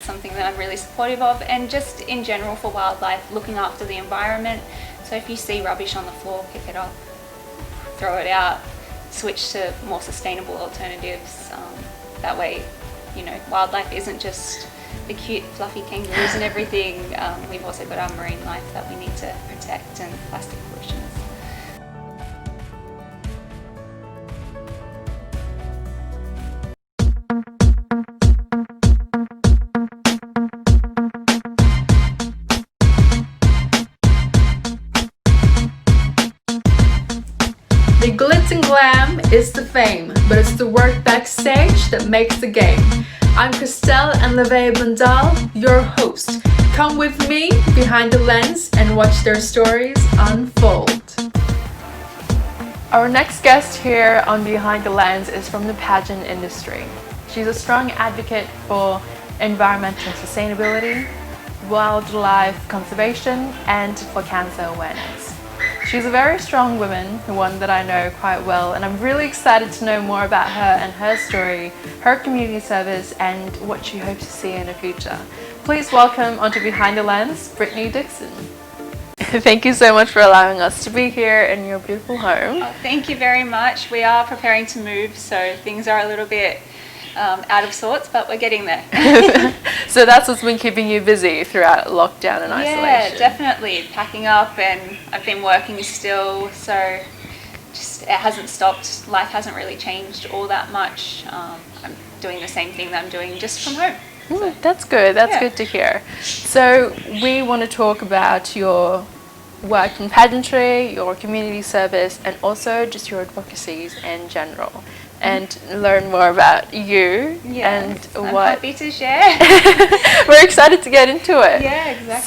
something that I'm really supportive of, and just in general for wildlife, looking after the environment. So if you see rubbish on the floor, pick it up, throw it out, switch to more sustainable alternatives. That way, you know, wildlife isn't just the cute fluffy kangaroos and everything. We've also got our marine life that we need to protect, and plastic pollution. The glitz and glam is the fame, but it's the work backstage that makes the game. I'm Crystel and Bandal, your host. Come with me behind the lens and watch their stories unfold. Our next guest here on Behind the Lens is from the pageant industry. She's a strong advocate for environmental sustainability, wildlife conservation, and for cancer awareness. She's a very strong woman, one that I know quite well, and I'm really excited to know more about her and her story, her community service, and what she hopes to see in the future. Please welcome onto Behind the Lens, Brittany Dickson. Thank you so much for allowing us to be here in your beautiful home. Oh, thank you very much. We are preparing to move, so things are a little bit out of sorts, but we're getting there. So that's what's been keeping you busy throughout lockdown and isolation. Yeah, definitely. Packing up, and I've been working still, so just it hasn't stopped. Life hasn't really changed all that much. I'm doing the same thing that I'm doing just from home. So, that's good. That's good to hear. So we want to talk about your work in pageantry, your community service, and also just your advocacies in general, and learn more about you and I'm what. happy to share. We're excited to get into it. Yeah, exactly.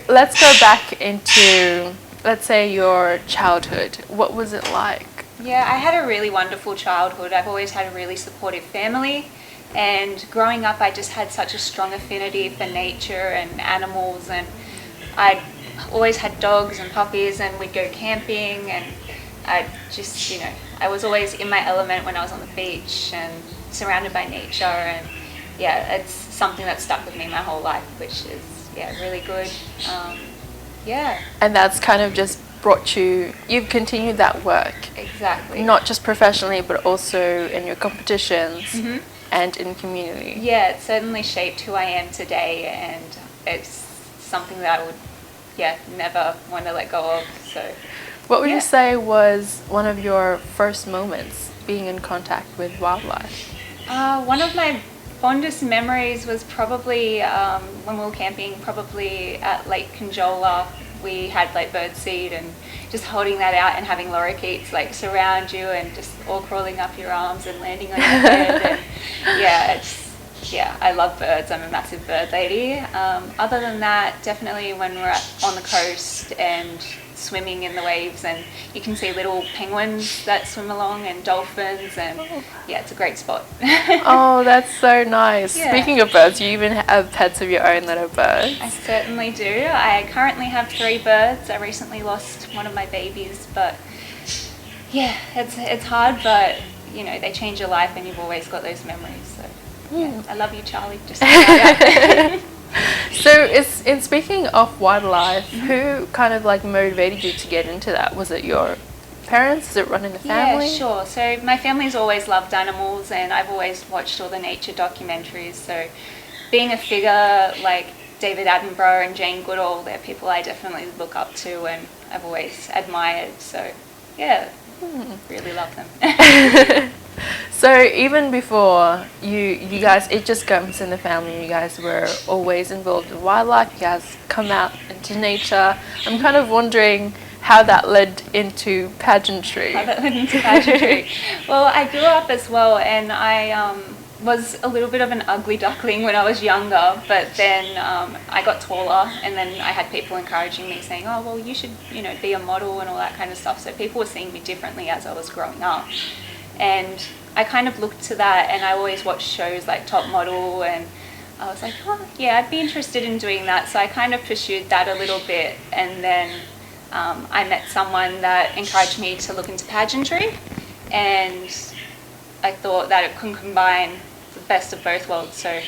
So let's go back into, let's say, your childhood. What was it like? Yeah, I had a really wonderful childhood. I've always had a really supportive family, and growing up I just had such a strong affinity for nature and animals, and I'd always had dogs and puppies, and we'd go camping, and I just, you know, I was always in my element when I was on the beach and surrounded by nature, and yeah, it's something that stuck with me my whole life, which is, yeah, really good. And that's kind of just brought you've continued that work. Exactly. Not just professionally, but also in your competitions and in community. Yeah, it certainly shaped who I am today, and it's something that I would, never want to let go of. So. What would you say was one of your first moments being in contact with wildlife? One of my fondest memories was probably when we were camping, probably at Lake Conjola. We had like birdseed, and just holding that out and having lorikeets like surround you and just all crawling up your arms and landing on your head. And I love birds. I'm a massive bird lady. Other than that, definitely when we're on the coast and swimming in the waves, and you can see little penguins that swim along, and dolphins, and it's a great spot. Oh, that's so nice. Yeah. Speaking of birds, you even have pets of your own that are birds. I certainly do. I currently have 3 birds. I recently lost one of my babies, but yeah, it's hard, but you know, they change your life, and you've always got those memories. So I love you, Charlie. Just So in speaking of wildlife, who kind of like motivated you to get into that? Was it your parents? Is it run in the family? Yeah, sure. So my family's always loved animals, and I've always watched all the nature documentaries. So being a figure like David Attenborough and Jane Goodall, they're people I definitely look up to, and I've always admired. So yeah, really love them. So even before you guys, it just comes in the family, you guys were always involved in wildlife, you guys come out into nature. I'm kind of wondering how that led into pageantry. Well, I grew up as well, and I was a little bit of an ugly duckling when I was younger, but then I got taller, and then I had people encouraging me, saying, oh, well, you should, you know, be a model and all that kind of stuff. So people were seeing me differently as I was growing up. And I kind of looked to that, and I always watched shows like Top Model, and I was like, oh, yeah, I'd be interested in doing that. So I kind of pursued that a little bit, and then I met someone that encouraged me to look into pageantry, and I thought that it could combine the best of both worlds. So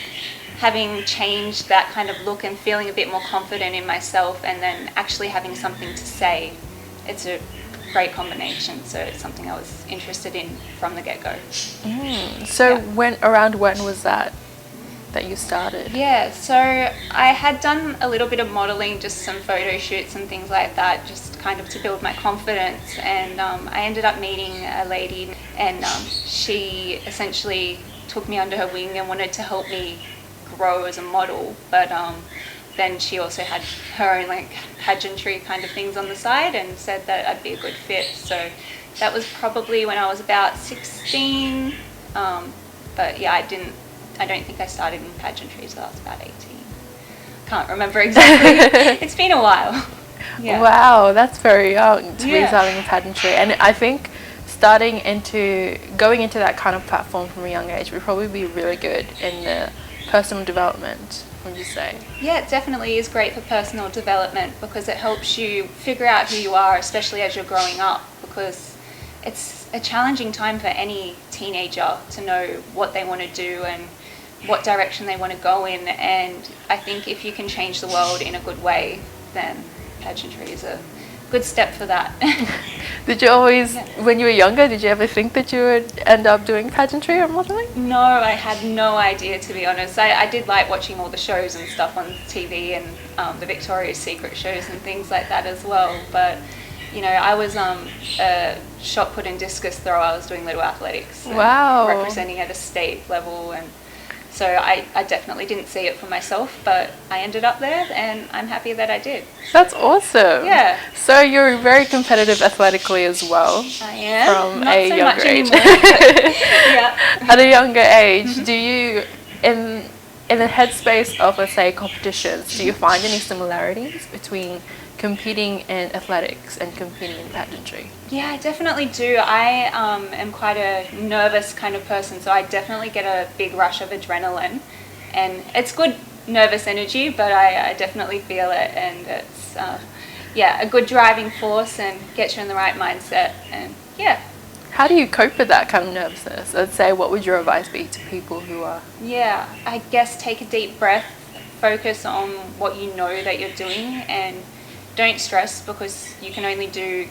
having changed that kind of look and feeling a bit more confident in myself, and then actually having something to say, it's a great combination. So it's something I was interested in from the get-go. So when was that you started? Yeah, so I had done a little bit of modelling, just some photo shoots and things like that, just kind of to build my confidence. And I ended up meeting a lady, and she essentially took me under her wing and wanted to help me grow as a model. But then she also had her own like pageantry kind of things on the side, and said that I'd be a good fit. So that was probably when I was about 16. But yeah, I don't think I started in pageantry until I was about 18. Can't remember exactly. It's been a while. Yeah. Wow, that's very young to be starting in pageantry. And I think going into that kind of platform from a young age would probably be really good in the personal development, would you say? Yeah, it definitely is great for personal development, because it helps you figure out who you are, especially as you're growing up, because it's a challenging time for any teenager to know what they want to do and what direction they want to go in. And I think if you can change the world in a good way, then pageantry is a good step for that. Did you always, when you were younger, did you ever think that you would end up doing pageantry or modelling? No, I had no idea, to be honest. I did like watching all the shows and stuff on TV, and the Victoria's Secret shows and things like that as well. But you know, I was a shot put and discus thrower. I was doing little athletics. Wow. Representing at a state level, and so I definitely didn't see it for myself, but I ended up there, and I'm happy that I did. That's awesome. Yeah. So you're very competitive athletically as well. I am. From Not a so younger much age. anymore, but yeah. At a younger age, do you, in the headspace of, let's say, competitions, do you find any similarities between competing in athletics and competing in pageantry? Yeah, I definitely do. I am quite a nervous kind of person, so I definitely get a big rush of adrenaline, and it's good nervous energy, but I definitely feel it, and it's a good driving force and gets you in the right mindset. And yeah. How do you cope with that kind of nervousness? Let's say, what would your advice be to people who are? Yeah, I guess take a deep breath, focus on what you know that you're doing, and don't stress, because you can only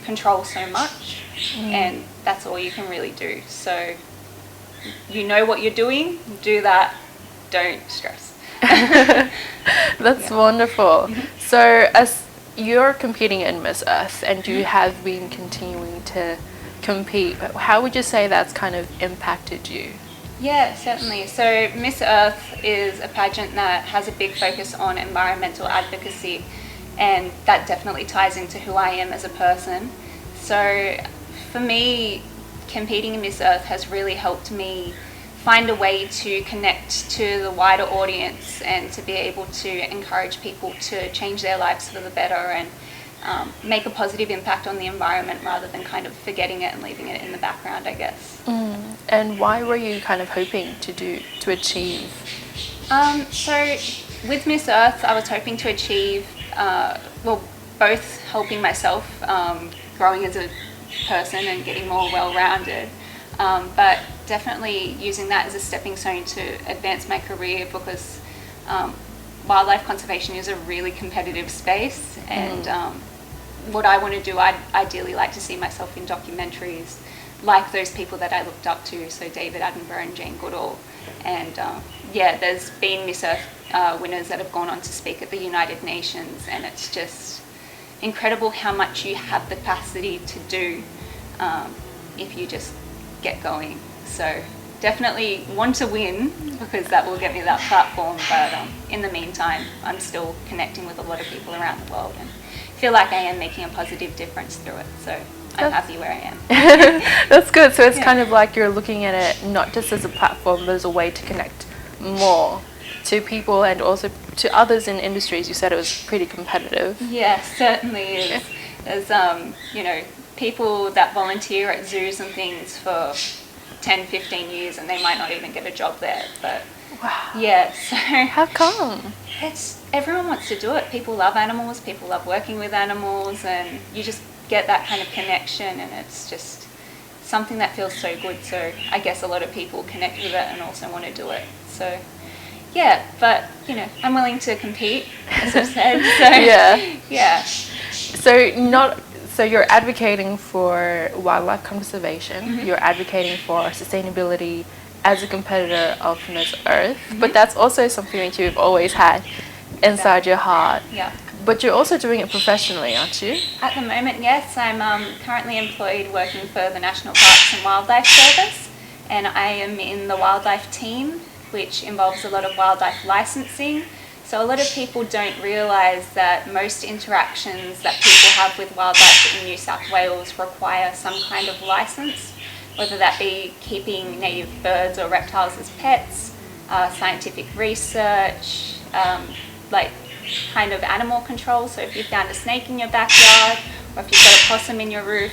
control so much, and that's all you can really do. So you know what you're doing, do that, don't stress. That's wonderful. So as you're competing in Miss Earth, and you have been continuing to compete, how would you say that's kind of impacted you? Yeah, certainly. So Miss Earth is a pageant that has a big focus on environmental advocacy, and that definitely ties into who I am as a person. So for me, competing in Miss Earth has really helped me find a way to connect to the wider audience, and to be able to encourage people to change their lives for the better, and make a positive impact on the environment, rather than kind of forgetting it and leaving it in the background, I guess. And why were you kind of hoping to achieve? So with Miss Earth, I was hoping to achieve both helping myself, growing as a person and getting more well-rounded, but definitely using that as a stepping stone to advance my career, because wildlife conservation is a really competitive space, and what I want to do, I'd ideally like to see myself in documentaries like those people that I looked up to, so David Attenborough and Jane Goodall. And there's been Miss Earth winners that have gone on to speak at the United Nations, and it's just incredible how much you have the capacity to do if you just get going. So definitely want to win, because that will get me that platform, but in the meantime, I'm still connecting with a lot of people around the world, and feel like I am making a positive difference through it. So I'm happy where I am. That's good. So it's kind of like you're looking at it not just as a platform, but as a way to connect more to people, and also to others in industries. You said it was pretty competitive. Yeah, certainly is. There's people that volunteer at zoos and things for 10, 15 years, and they might not even get a job there. But wow. Yeah, so how come? Everyone wants to do it. People love animals, people love working with animals, and you just get that kind of connection, and it's just something that feels so good. So I guess a lot of people connect with it and also want to do it. So yeah, but you know, I'm willing to compete, as I've said. So yeah. So you're advocating for wildlife conservation. You're advocating for sustainability as a competitor of Miss Earth, but that's also something that you've always had inside your heart. Yeah. But you're also doing it professionally, aren't you? At the moment, yes. I'm currently employed working for the National Parks and Wildlife Service, and I am in the wildlife team, which involves a lot of wildlife licensing. So a lot of people don't realise that most interactions that people have with wildlife in New South Wales require some kind of licence, whether that be keeping native birds or reptiles as pets, scientific research, like kind of animal control. So if you found a snake in your backyard, or if you've got a possum in your roof,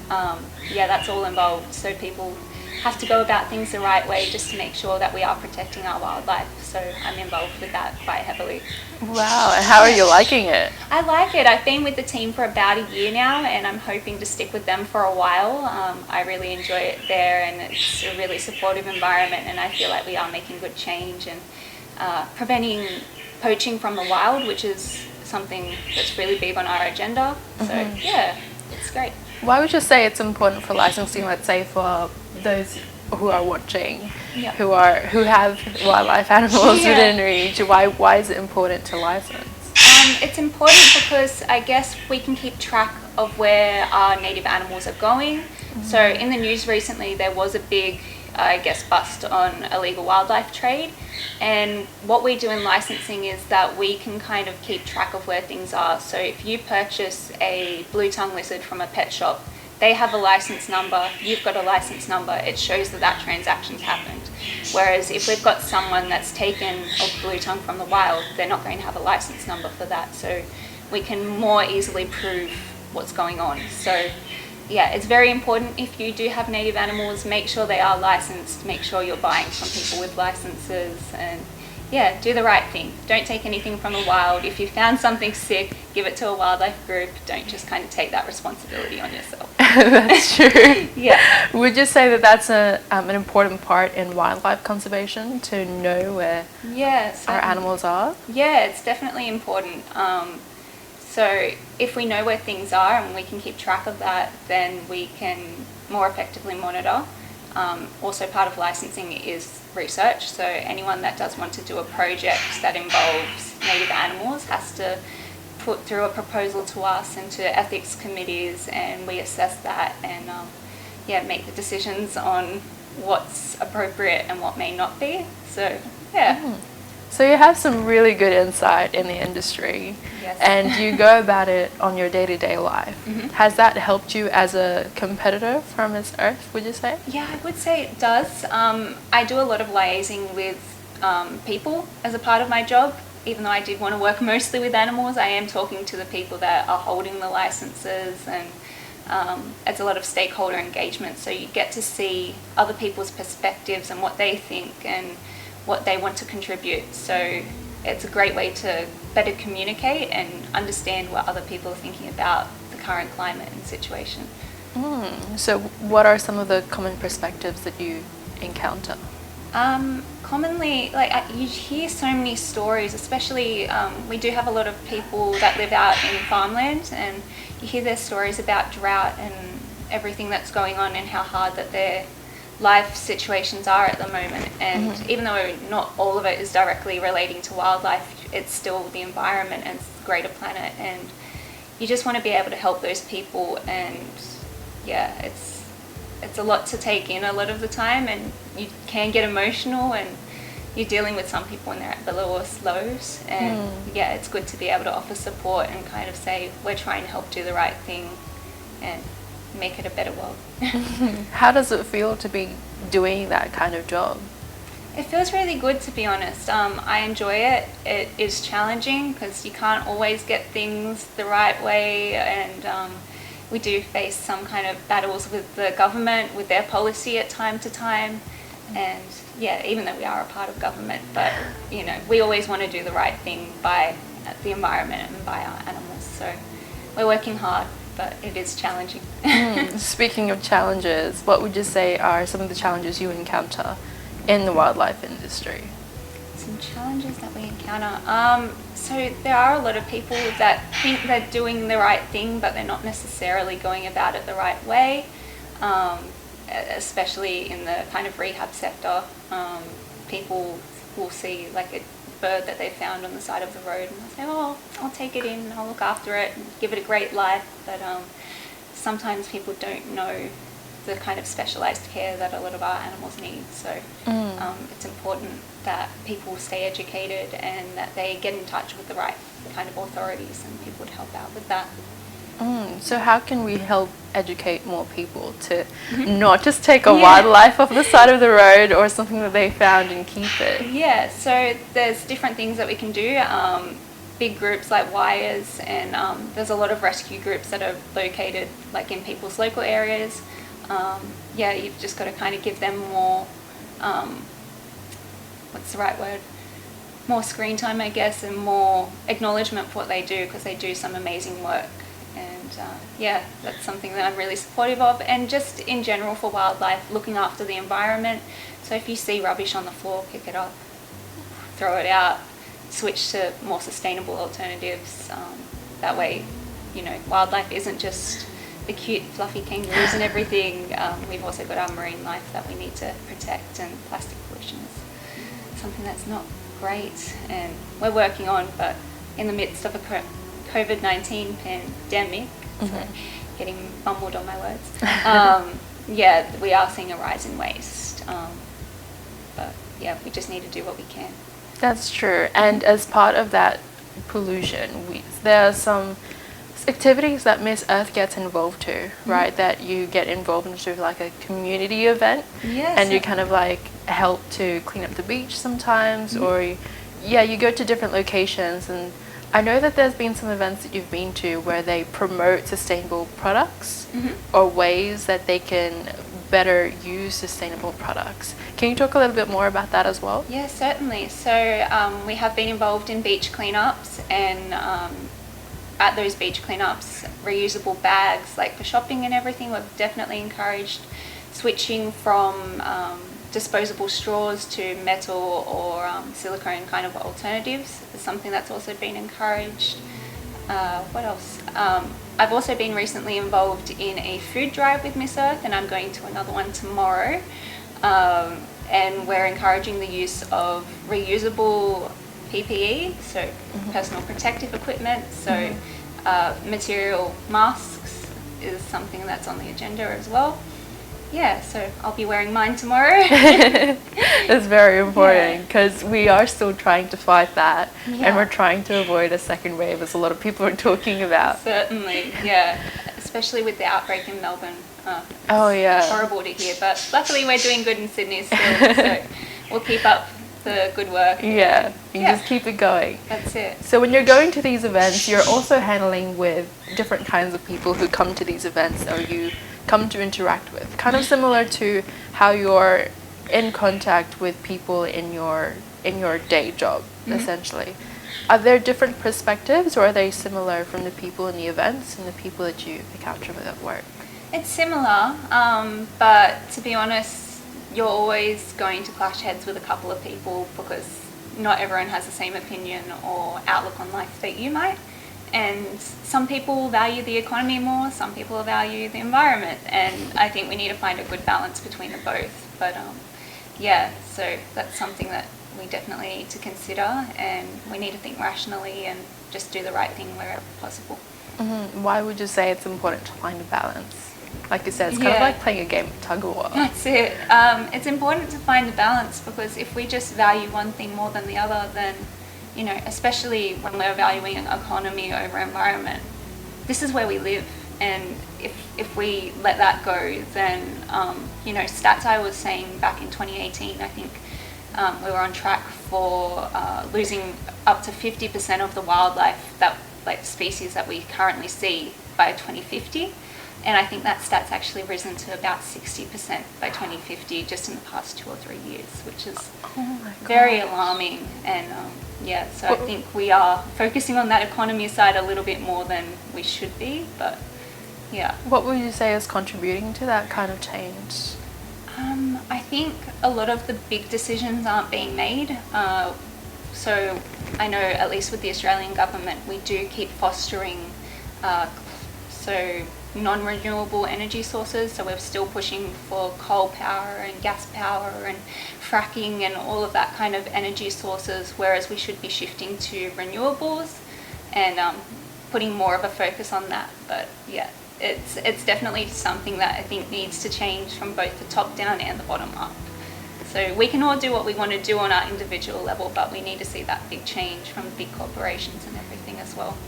yeah, that's all involved. So people have to go about things the right way just to make sure that we are protecting our wildlife. So I'm involved with that quite heavily. Wow, and how are you liking it? I like it. I've been with the team for about a year now, and I'm hoping to stick with them for a while. I really enjoy it there, and it's a really supportive environment, and I feel like we are making good change and preventing poaching from the wild, which is something that's really big on our agenda. So yeah, it's great. Why would you say it's important for licensing, let's say for those who are watching, who have wildlife animals within reach? Why is it important to license? It's important because I guess we can keep track of where our native animals are going. So in the news recently there was a big bust on illegal wildlife trade, and what we do in licensing is that we can kind of keep track of where things are. So if you purchase a blue-tongue lizard from a pet shop, they have a license number, you've got a license number, it shows that that transaction's happened. Whereas if we've got someone that's taken a blue tongue from the wild, they're not going to have a license number for that, so we can more easily prove what's going on. So yeah, it's very important if you do have native animals, make sure they are licensed, make sure you're buying from people with licenses, and yeah, do the right thing. Don't take anything from the wild. If you found something sick, give it to a wildlife group. Don't just kind of take that responsibility on yourself. That's true. Yeah. Would you say that that's an important part in wildlife conservation, to know where our animals are? Yeah, it's definitely important. So if we know where things are and we can keep track of that, then we can more effectively monitor. Also part of licensing is research, so anyone that does want to do a project that involves native animals has to put through a proposal to us and to ethics committees, and we assess that and make the decisions on what's appropriate and what may not be. So yeah. So you have some really good insight in the industry, yes. And you go about it on your day-to-day life. Has that helped you as a competitor from Miss Earth, would you say? Yeah, I would say it does. I do a lot of liaising with people as a part of my job. Even though I did want to work mostly with animals, I am talking to the people that are holding the licenses, and it's a lot of stakeholder engagement. So you get to see other people's perspectives and what they think and what they want to contribute. So it's a great way to better communicate and understand what other people are thinking about the current climate and situation. So what are some of the common perspectives that you encounter? Commonly, you hear so many stories, especially we do have a lot of people that live out in farmland, and you hear their stories about drought and everything that's going on and how hard that their life situations are at the moment. And even though not all of it is directly relating to wildlife, it's still the environment and the greater planet, and you just want to be able to help those people. And yeah, it's a lot to take in a lot of the time, and you can get emotional, and you're dealing with some people when they're at the lowest lows, and yeah, it's good to be able to offer support and kind of say we're trying to help do the right thing and make it a better world. How does it feel to be doing that kind of job? It feels really good, to be honest. I enjoy it. It is challenging because you can't always get things the right way, and we do face some kind of battles with the government, with their policy at time to time. And yeah, even though we are a part of government, but you know, we always want to do the right thing by the environment and by our animals. So we're working hard, but it is challenging. Speaking of challenges, what would you say are some of the challenges you encounter in the wildlife industry? Some challenges that we encounter. So there are a lot of people that think they're doing the right thing, but they're not necessarily going about it the right way, especially in the kind of rehab sector. People will see like a bird that they found on the side of the road and they'll say, oh, I'll take it in, I'll look after it and give it a great life. But sometimes people don't know the kind of specialised care that a lot of our animals need. So it's important that people stay educated and that they get in touch with the right kind of authorities and people to help out with that. So how can we help educate more people to not just take a wildlife off the side of the road or something that they found and keep it? Yeah, so there's different things that we can do. Big groups like Wires, and there's a lot of rescue groups that are located like in people's local areas. You've just got to kind of give them more, what's the right word? More screen time, I guess, and more acknowledgement for what they do, because they do some amazing work. And that's something that I'm really supportive of. And just in general for wildlife, looking after the environment. So if you see rubbish on the floor, pick it up, throw it out, switch to more sustainable alternatives. That way, wildlife isn't just the cute fluffy kangaroos and everything. We've also got our marine life that we need to protect, and plastic pollution is something that's not great and we're working on, but in the midst of a COVID-19 pandemic, sorry, getting bumbled on my words, we are seeing a rise in waste, but we just need to do what we can. That's true. And as part of that pollution, there are some activities that Miss Earth gets involved to, right? That you get involved into like a community event, and you kind of like help to clean up the beach sometimes, or you go to different locations. And I know that there's been some events that you've been to where they promote sustainable products or ways that they can better use sustainable products. Can you talk a little bit more about that as well? Yeah, certainly. So we have been involved in beach cleanups, and at those beach cleanups, reusable bags, like for shopping and everything, we've definitely encouraged switching from disposable straws to metal or silicone kind of alternatives. It's something that's also been encouraged. What else? I've also been recently involved in a food drive with Miss Earth, and I'm going to another one tomorrow. And we're encouraging the use of reusable PPE, so personal protective equipment. So material masks is something that's on the agenda as well. Yeah, so I'll be wearing mine tomorrow. It's very important because we are still trying to fight that, and we're trying to avoid a second wave, as a lot of people are talking about. Certainly, especially with the outbreak in Melbourne. It's horrible to hear, but luckily we're doing good in Sydney still, so we'll keep up the good work. Just keep it going. That's it. So when you're going to these events, you're also handling with different kinds of people who come to these events, or you come to interact with, kind of similar to how you're in contact with people in your day job, essentially. Are there different perspectives, or are they similar from the people in the events and the people that you encounter with at work? It's similar, but to be honest, you're always going to clash heads with a couple of people, because not everyone has the same opinion or outlook on life that you might. And some people value the economy more, some people value the environment, and I think we need to find a good balance between the both. But so that's something that we definitely need to consider, and we need to think rationally and just do the right thing wherever possible. Why would you say it's important to find a balance? Like you said, it's kind of like playing a game of tug-of-war. That's it. It's important to find a balance, because if we just value one thing more than the other, then especially when we're valuing economy over environment, this is where we live, and if we let that go, then stats I was saying back in 2018, I think we were on track for losing up to 50% of the wildlife, that like species that we currently see, by 2050. And I think that stat's actually risen to about 60% by 2050 just in the past 2 or 3 years, which is very alarming. And so I think we are focusing on that economy side a little bit more than we should be, but What would you say is contributing to that kind of change? I think a lot of the big decisions aren't being made. So I know, at least with the Australian government, we do keep fostering non-renewable energy sources. So we're still pushing for coal power and gas power and fracking and all of that kind of energy sources, whereas we should be shifting to renewables and putting more of a focus on that. But yeah, it's definitely something that I think needs to change from both the top down and the bottom up. So we can all do what we want to do on our individual level, but we need to see that big change from big corporations and everything as well.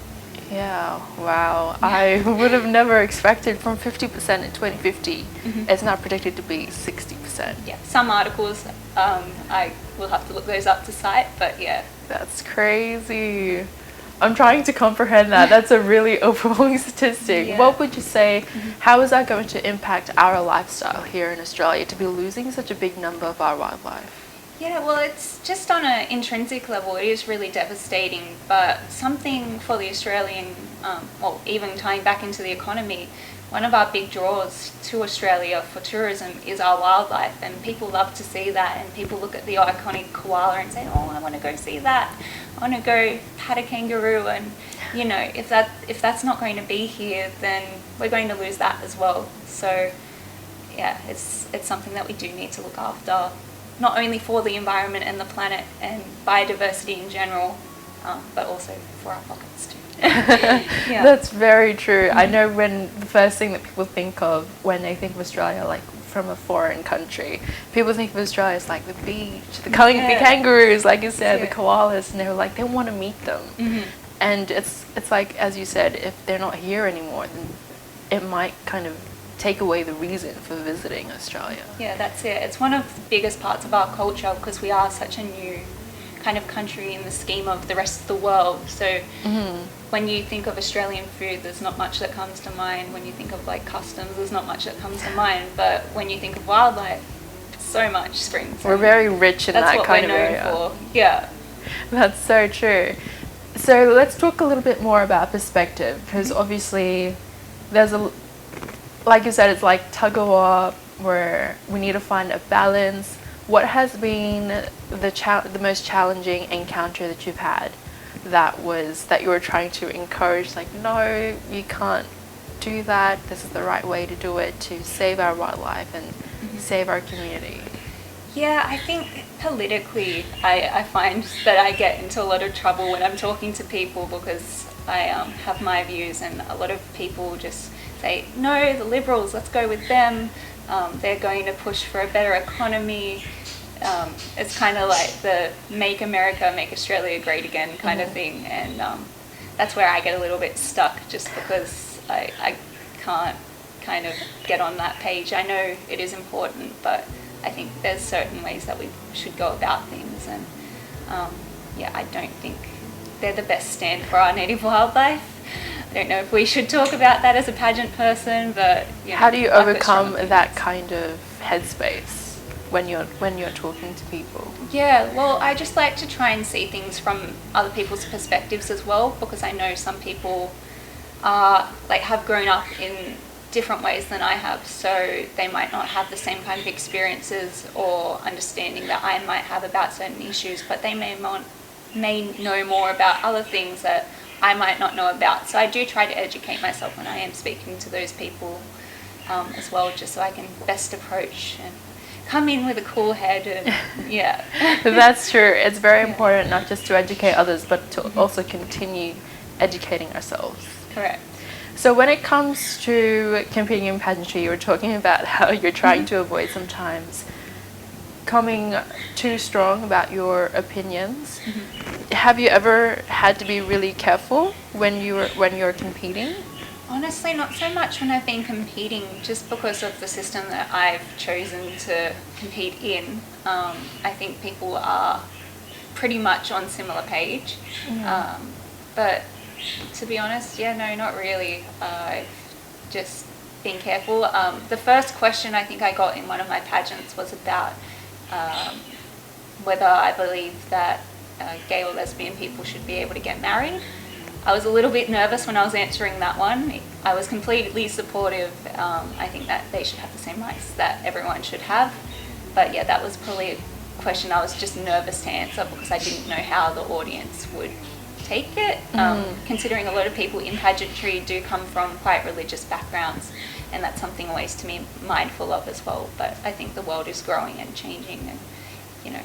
Yeah, wow. I would have never expected from 50% in 2050. It's now predicted to be 60%. Yeah, some articles, I will have to look those up to cite, but yeah. That's crazy. I'm trying to comprehend that. That's a really overwhelming statistic. Yeah. What would you say, how is that going to impact our lifestyle here in Australia to be losing such a big number of our wildlife? Yeah, well, it's just on an intrinsic level, it is really devastating, but something for the Australian, well, even tying back into the economy, one of our big draws to Australia for tourism is our wildlife, and people love to see that, and people look at the iconic koala and say, oh, I want to go see that. I want to go pat a kangaroo, and you know, if that's not going to be here, then we're going to lose that as well. So yeah, it's something that we do need to look after, not only for the environment and the planet and biodiversity in general, but also for our pockets too. Yeah. That's very true. I know when the first thing that people think of when they think of Australia, like from a foreign country, people think of Australia as like the beach, the kangaroos, like you said, the koalas, and they're like, they want to meet them. And it's like, as you said, if they're not here anymore, then it might kind of take away the reason for visiting Australia. Yeah, that's it. It's one of the biggest parts of our culture because we are such a new kind of country in the scheme of the rest of the world. So when you think of Australian food, there's not much that comes to mind. When you think of like customs, there's not much that comes to mind. But when you think of wildlife, so much springs. We're very rich in that kind of area. That's what we're known for. Yeah. That's so true. So let's talk a little bit more about perspective, because obviously there's like you said, it's like tug of war where we need to find a balance. What has been the most challenging encounter that you've had that you were trying to encourage, like, no, you can't do that, this is the right way to do it to save our wildlife and save our community? Yeah, I think politically I find that I get into a lot of trouble when I'm talking to people because I have my views, and a lot of people just say, no, the Liberals, let's go with them. They're going to push for a better economy. It's kind of like the make America, make Australia great again kind of thing. And that's where I get a little bit stuck just because I can't kind of get on that page. I know it is important, but I think there's certain ways that we should go about things. And yeah, I don't think they're the best stand for our native wildlife. I don't know if we should talk about that as a pageant person, but you know, how do you overcome that kind of headspace when you're talking to people? Yeah, well, I just like to try and see things from other people's perspectives as well, because I know some people have grown up in different ways than I have, so they might not have the same kind of experiences or understanding that I might have about certain issues, but they may know more about other things that I might not know about. So I do try to educate myself when I am speaking to those people as well, just so I can best approach and come in with a cool head. And yeah. That's true. It's very important not just to educate others, but to also continue educating ourselves. Correct. So when it comes to competing in pageantry, you were talking about how you're trying to avoid sometimes coming too strong about your opinions. Have you ever had to be really careful when you're competing? Honestly, not so much when I've been competing, just because of the system that I've chosen to compete in. I think people are pretty much on similar page. But to be honest, yeah, no, not really. I've just been careful. The first question I think I got in one of my pageants was about whether I believe that gay or lesbian people should be able to get married. I was a little bit nervous when I was answering that one. I was completely supportive. I think that they should have the same rights that everyone should have. But yeah, that was probably question I was just nervous to answer because I didn't know how the audience would take it, considering a lot of people in pageantry do come from quite religious backgrounds, and that's something always to be mindful of as well. But I think the world is growing and changing, and I'm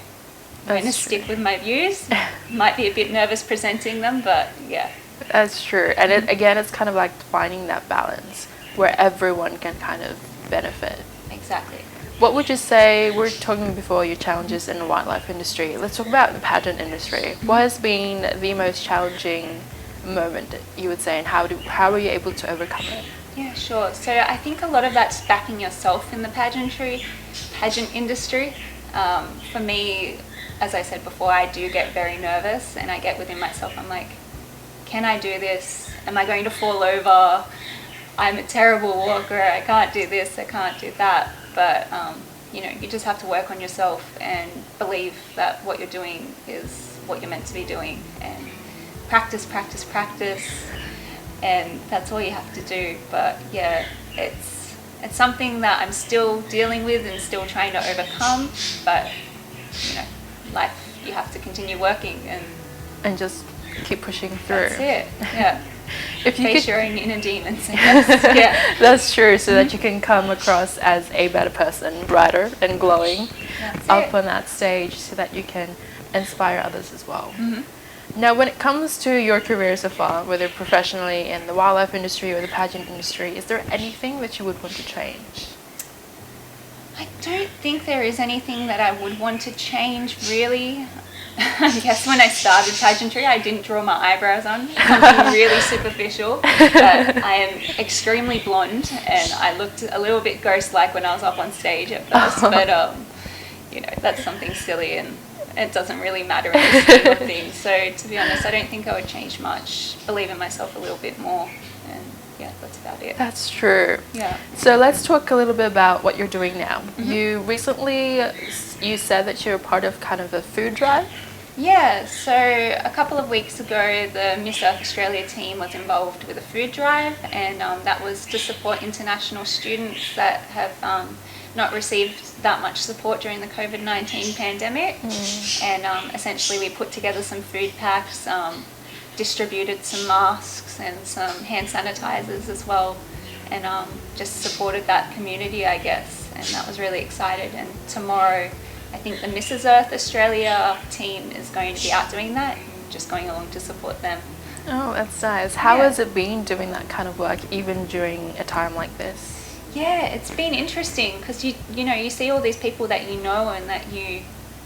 going to stick with my views. Might be a bit nervous presenting them, but yeah. That's true. And it's kind of like finding that balance where everyone can kind of benefit. Exactly. What would you say, we were talking before your challenges in the wildlife industry. Let's talk about the pageant industry. What has been the most challenging moment, you would say, and how were you able to overcome it? Yeah, sure. So I think a lot of that's backing yourself in the pageant industry. For me, as I said before, I do get very nervous, and I get within myself, I'm like, can I do this? Am I going to fall over? I'm a terrible walker. I can't do this. I can't do that. But, you just have to work on yourself and believe that what you're doing is what you're meant to be doing, and practice, practice, practice. And that's all you have to do. But yeah, it's something that I'm still dealing with and still trying to overcome. But, life, you have to continue working and just keep pushing through. That's it. Yeah. If you face your own inner demons, I guess. Yeah. That's true, so that you can come across as a better person, brighter and glowing up on that stage, so that you can inspire others as well. Now, when it comes to your career so far, whether professionally in the wildlife industry or the pageant industry, is there anything that you would want to change? I don't think there is anything that I would want to change, really. I guess when I started pageantry, I didn't draw my eyebrows on, something really superficial. But I am extremely blonde, and I looked a little bit ghost-like when I was up on stage at first. But, that's something silly, and it doesn't really matter in the scheme of things. So, to be honest, I don't think I would change much. Believe in myself a little bit more, and yeah, that's about it. That's true. Yeah. So let's talk a little bit about what you're doing now. You said that you're part of kind of a food drive. Yeah, so a couple of weeks ago, the Miss Earth Australia team was involved with a food drive, and that was to support international students that have not received that much support during the COVID-19 pandemic. And essentially we put together some food packs, distributed some masks and some hand sanitizers as well, and just supported that community, I guess, and that was really excited. And tomorrow, I think the Mrs. Earth Australia team is going to be out doing that, just going along to support them. Oh, that's nice. How has it been doing that kind of work, even during a time like this? Yeah, it's been interesting because you see all these people that you know and that you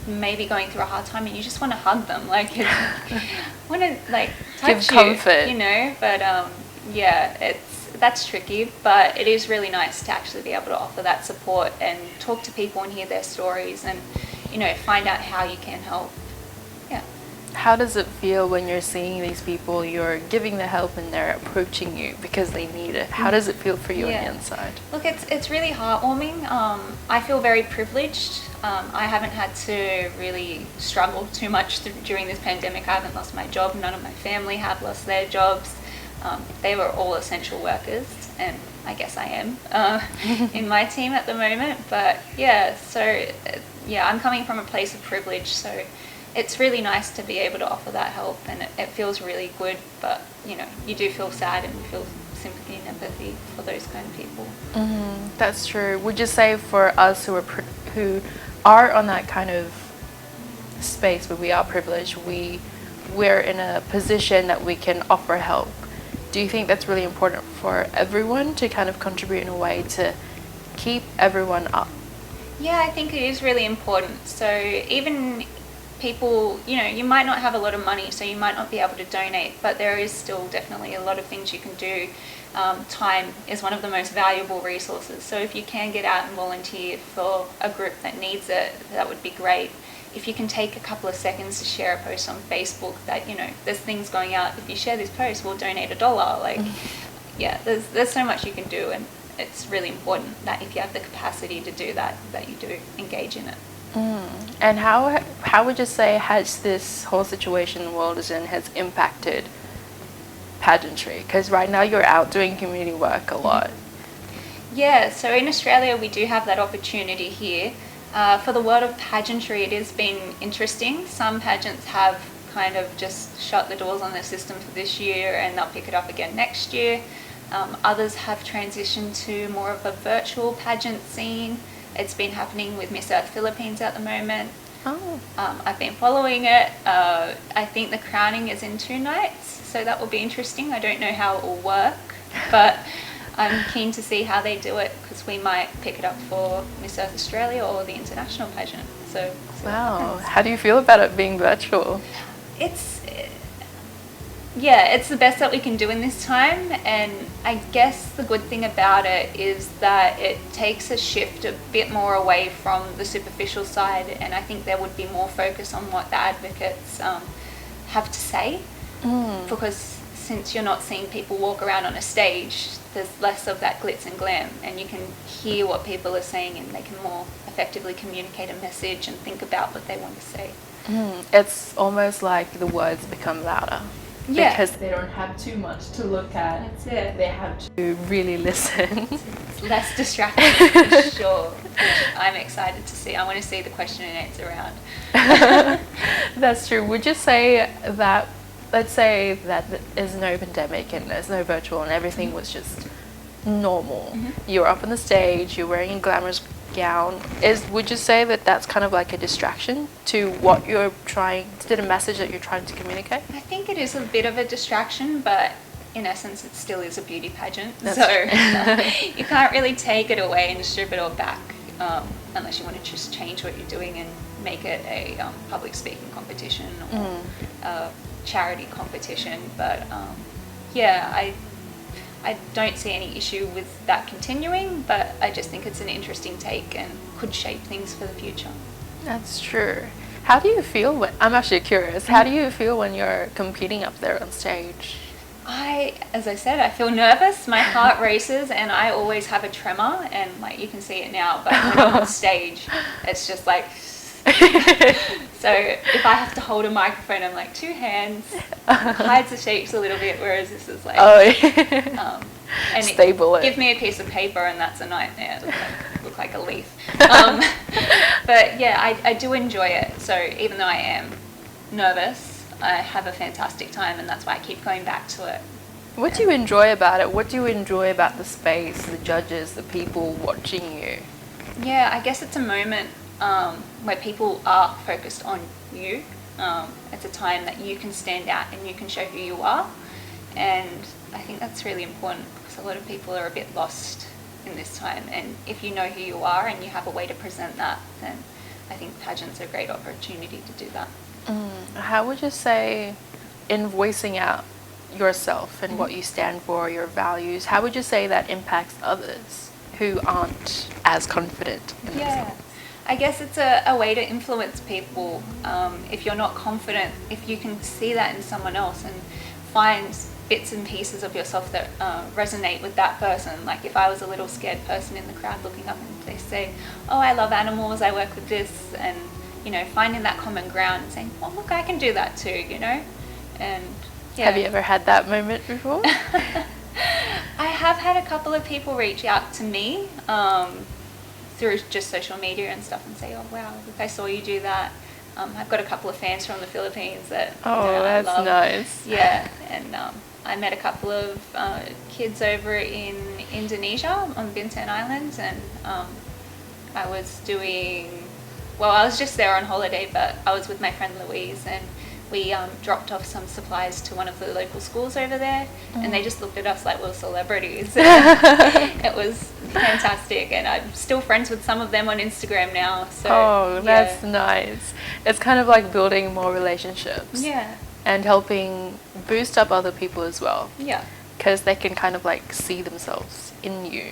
may be going through a hard time, and you just want to hug them, like want to touch give comfort, But that's tricky, but it is really nice to actually be able to offer that support and talk to people and hear their stories and find out how you can help. Yeah. How does it feel when you're seeing these people, you're giving the help and they're approaching you because they need it? How does it feel for you on the inside? Look, it's really heartwarming. I feel very privileged. I haven't had to really struggle too much during this pandemic. I haven't lost my job. None of my family have lost their jobs. They were all essential workers, and I guess I am in my team at the moment. But I'm coming from a place of privilege, so it's really nice to be able to offer that help, and it feels really good. But you do feel sad and you feel sympathy and empathy for those kind of people. That's true. Would you say for us who are on that kind of space where we are privileged, we're in a position that we can offer help? Do you think that's really important for everyone to kind of contribute in a way to keep everyone up? Yeah, I think it is really important. So even people, you might not have a lot of money, so you might not be able to donate, but there is still definitely a lot of things you can do. Time is one of the most valuable resources. So if you can get out and volunteer for a group that needs it, that would be great. If you can take a couple of seconds to share a post on Facebook that, there's things going out, if you share this post, we'll donate $1. There's so much you can do, and it's really important that if you have the capacity to do that you do engage in it. And how would you say has this whole situation the world is in has impacted pageantry? Because right now you're out doing community work a lot. Yeah, so in Australia we do have that opportunity here. For the world of pageantry, it has been interesting. Some pageants have kind of just shut the doors on their system for this year and they'll pick it up again next year. Others have transitioned to more of a virtual pageant scene. It's been happening with Miss Earth Philippines at the moment. Oh. I've been following it. I think the crowning is in 2 nights, so that will be interesting. I don't know how it will work, but I'm keen to see how they do it because we might pick it up for Miss Earth Australia or the international pageant. So Wow. How do you feel about it being virtual? it's the best that we can do in this time, and I guess the good thing about it is that it takes a shift a bit more away from the superficial side, and I think there would be more focus on what the advocates have to say, because since you're not seeing people walk around on a stage, there's less of that glitz and glam, and you can hear what people are saying and they can more effectively communicate a message and think about what they want to say. It's almost like the words become louder. Yeah. Because they don't have too much to look at. That's it. They have to really listen. It's less distracting for sure, which I'm excited to see. I want to see the question and answer round. That's true. Would you say that, let's say that there's no pandemic and there's no virtual and everything was just normal. You're up on the stage, you're wearing a glamorous gown. Would you say that that's kind of like a distraction to what you're trying, to the message that you're trying to communicate? I think it is a bit of a distraction, but in essence it still is a beauty pageant. That's so you can't really take it away and strip it all back unless you want to just change what you're doing and make it a public speaking competition or a charity competition. But I don't see any issue with that continuing, but I just think it's an interesting take and could shape things for the future. That's true. How do you feel when, I'm actually curious, how do you feel when you're competing up there on stage? As I said, I feel nervous, my heart races, and I always have a tremor, and like you can see it now, but when I'm on stage, it's just like, so if I have to hold a microphone, I'm like 2 hands, hides the shapes a little bit, whereas this is like, and stable. Give me a piece of paper and that's a nightmare. Look like a leaf. But yeah, I do enjoy it. So even though I am nervous, I have a fantastic time, and that's why I keep going back to it. What do you enjoy about it? What do you enjoy about the space, the judges, the people watching you? Yeah, I guess it's a moment where people are focused on you. It's a time that you can stand out and you can show who you are, and I think that's really important because a lot of people are a bit lost in this time, and if you know who you are and you have a way to present that, then I think pageants are a great opportunity to do that. How would you say, in voicing out yourself and what you stand for, your values, how would you say that impacts others who aren't as confident in themselves? I guess it's a way to influence people. If you're not confident, if you can see that in someone else and find bits and pieces of yourself that resonate with that person. Like if I was a little scared person in the crowd looking up and they say, oh, I love animals, I work with this, and finding that common ground and saying, well, look, I can do that too, and yeah. Have you ever had that moment before? I have had a couple of people reach out to me through just social media and stuff and say, oh wow, look, I saw you do that. I've got a couple of fans from the Philippines that that's I love. Nice. Yeah, and I met a couple of kids over in Indonesia on Bintan Island, and I was just there on holiday, but I was with my friend Louise, and we dropped off some supplies to one of the local schools over there, and they just looked at us like we were celebrities. It was fantastic, and I'm still friends with some of them on Instagram now. So that's nice. It's kind of like building more relationships. Yeah. And helping boost up other people as well. Yeah. Because they can kind of like see themselves in you.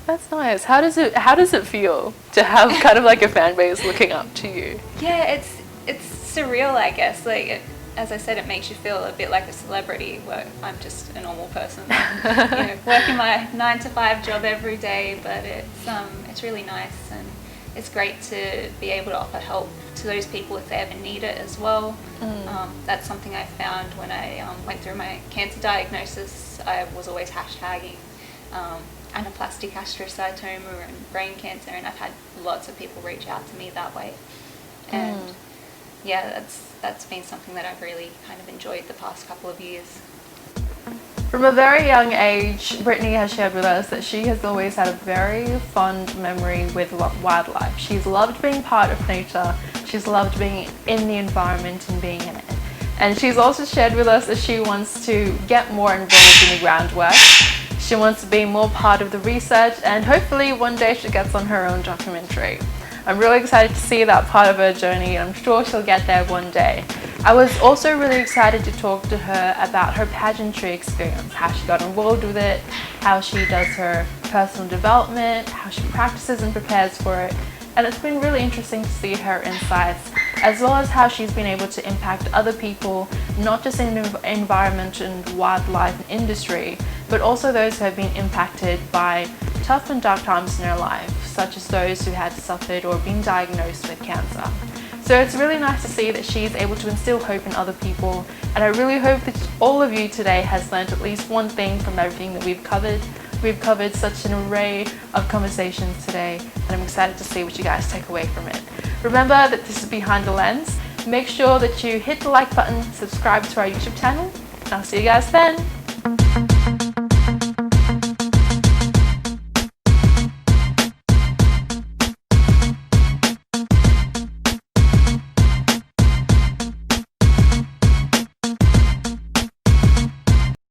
That's nice. How does it feel to have kind of like a fan base looking up to you? Yeah, it's surreal, I guess. Like as I said, it makes you feel a bit like a celebrity, where I'm just a normal person, working my 9-to-5 job every day. But it's really nice, and it's great to be able to offer help to those people if they ever need it as well. That's something I found when I went through my cancer diagnosis. I was always hashtagging anaplastic astrocytoma and brain cancer, and I've had lots of people reach out to me that way. And yeah, that's been something that I've really kind of enjoyed the past couple of years. From a very young age, Brittany has shared with us that she has always had a very fond memory with wildlife. She's loved being part of nature, she's loved being in the environment and being in it. And she's also shared with us that she wants to get more involved in the groundwork. She wants to be more part of the research, and hopefully one day she gets on her own documentary. I'm really excited to see that part of her journey, and I'm sure she'll get there one day. I was also really excited to talk to her about her pageantry experience, how she got involved with it, how she does her personal development, how she practices and prepares for it. And it's been really interesting to see her insights, as well as how she's been able to impact other people, not just in the environment and wildlife industry, but also those who have been impacted by tough and dark times in their life, such as those who had suffered or been diagnosed with cancer. So it's really nice to see that she's able to instill hope in other people, and I really hope that all of you today has learned at least one thing from everything that we've covered. We've covered such an array of conversations today, and I'm excited to see what you guys take away from it. Remember that this is Behind the Lens. Make sure that you hit the like button, subscribe to our YouTube channel, and I'll see you guys then.